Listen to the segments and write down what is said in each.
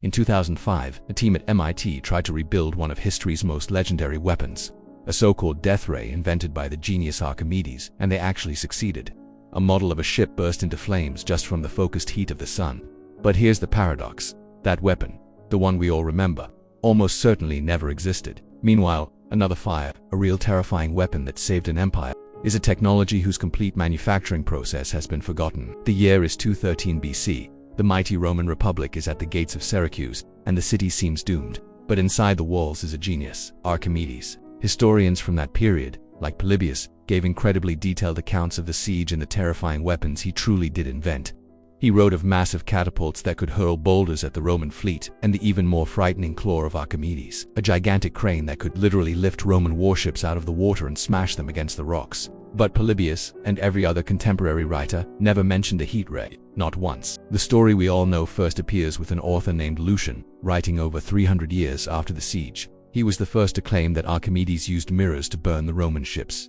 In 2005, a team at MIT tried to rebuild one of history's most legendary weapons, a so-called death ray invented by the genius Archimedes, and they actually succeeded. A model of a ship burst into flames just from the focused heat of the sun. But here's the paradox. That weapon, the one we all remember, almost certainly never existed. Meanwhile, another fire, a real terrifying weapon that saved an empire, is a technology whose complete manufacturing process has been forgotten. The year is 213 BC. The mighty Roman Republic is at the gates of Syracuse, and the city seems doomed. But inside the walls is a genius, Archimedes. Historians from that period, like Polybius, gave incredibly detailed accounts of the siege and the terrifying weapons he truly did invent. He wrote of massive catapults that could hurl boulders at the Roman fleet, and the even more frightening claw of Archimedes, a gigantic crane that could literally lift Roman warships out of the water and smash them against the rocks. But Polybius, and every other contemporary writer, never mentioned a heat ray, not once. The story we all know first appears with an author named Lucian, writing over 300 years after the siege. He was the first to claim that Archimedes used mirrors to burn the Roman ships.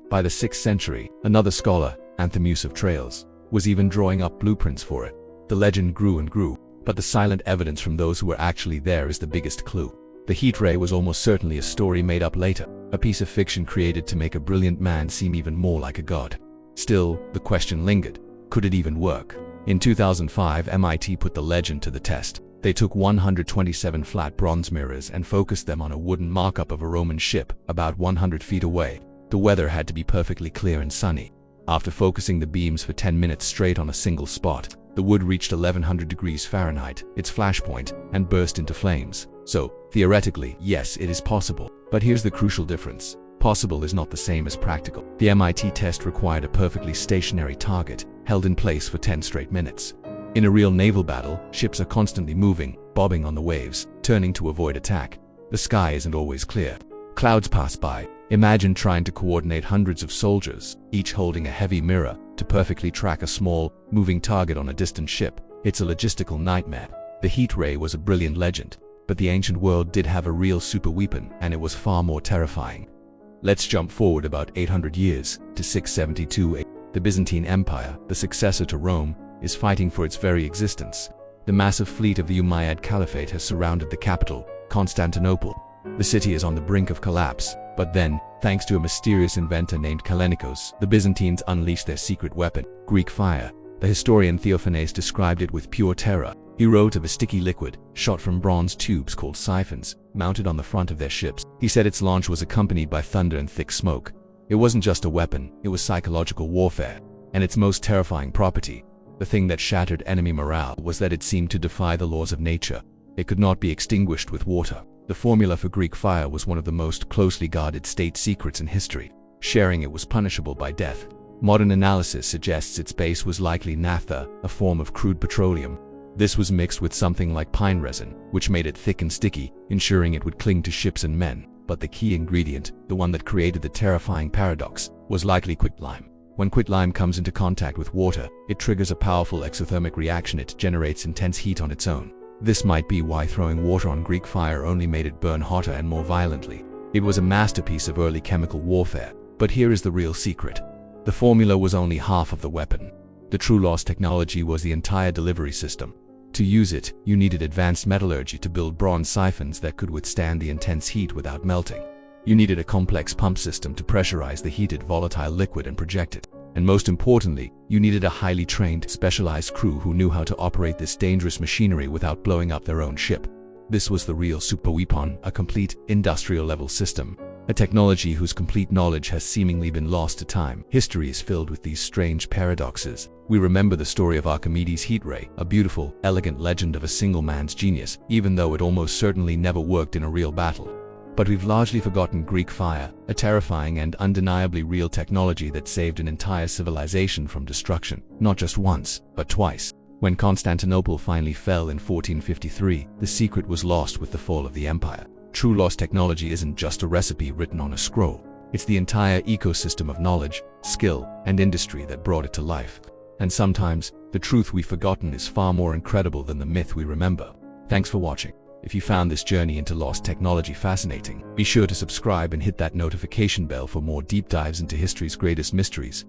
By the 6th century, another scholar, Anthemius of Tralles, was even drawing up blueprints for it. The legend grew and grew, but the silent evidence from those who were actually there is the biggest clue. The heat ray was almost certainly a story made up later, a piece of fiction created to make a brilliant man seem even more like a god. Still, the question lingered. Could it even work? In 2005, MIT put the legend to the test. They took 127 flat bronze mirrors and focused them on a wooden mock-up of a Roman ship about 100 feet away. The weather had to be perfectly clear and sunny. After focusing the beams for 10 minutes straight on a single spot, the wood reached 1100 degrees Fahrenheit, its flashpoint, and burst into flames. So, theoretically, yes, it is possible. But here's the crucial difference. Possible is not the same as practical. The MIT test required a perfectly stationary target, held in place for 10 straight minutes. In a real naval battle, ships are constantly moving, bobbing on the waves, turning to avoid attack. The sky isn't always clear. Clouds pass by. Imagine trying to coordinate hundreds of soldiers, each holding a heavy mirror, to perfectly track a small, moving target on a distant ship. It's a logistical nightmare. The heat ray was a brilliant legend, but the ancient world did have a real superweapon, and it was far more terrifying. Let's jump forward about 800 years, to 672 AD. The Byzantine Empire, the successor to Rome, is fighting for its very existence. The massive fleet of the Umayyad Caliphate has surrounded the capital, Constantinople. The city is on the brink of collapse, but then, thanks to a mysterious inventor named Kallinikos, the Byzantines unleashed their secret weapon, Greek fire. The historian Theophanes described it with pure terror. He wrote of a sticky liquid, shot from bronze tubes called siphons, mounted on the front of their ships. He said its launch was accompanied by thunder and thick smoke. It wasn't just a weapon, it was psychological warfare. And its most terrifying property, the thing that shattered enemy morale, was that it seemed to defy the laws of nature. It could not be extinguished with water. The formula for Greek fire was one of the most closely guarded state secrets in history. Sharing it was punishable by death. Modern analysis suggests its base was likely naphtha, a form of crude petroleum. This was mixed with something like pine resin, which made it thick and sticky, ensuring it would cling to ships and men. But the key ingredient, the one that created the terrifying paradox, was likely quicklime. When quicklime comes into contact with water, it triggers a powerful exothermic reaction. It generates intense heat on its own. This might be why throwing water on Greek fire only made it burn hotter and more violently. It was a masterpiece of early chemical warfare. But here is the real secret. The formula was only half of the weapon. The true lost technology was the entire delivery system. To use it, you needed advanced metallurgy to build bronze siphons that could withstand the intense heat without melting. You needed a complex pump system to pressurize the heated volatile liquid and project it. And most importantly, you needed a highly trained, specialized crew who knew how to operate this dangerous machinery without blowing up their own ship. This was the real superweapon, a complete, industrial-level system. A technology whose complete knowledge has seemingly been lost to time. History is filled with these strange paradoxes. We remember the story of Archimedes Heat Ray, a beautiful, elegant legend of a single man's genius, even though it almost certainly never worked in a real battle. But we've largely forgotten Greek fire, a terrifying and undeniably real technology that saved an entire civilization from destruction, not just once, but twice. When Constantinople finally fell in 1453, the secret was lost with the fall of the empire. True lost technology isn't just a recipe written on a scroll. It's the entire ecosystem of knowledge, skill, and industry that brought it to life. And sometimes, the truth we've forgotten is far more incredible than the myth we remember. Thanks for watching. If you found this journey into lost technology fascinating, be sure to subscribe and hit that notification bell for more deep dives into history's greatest mysteries.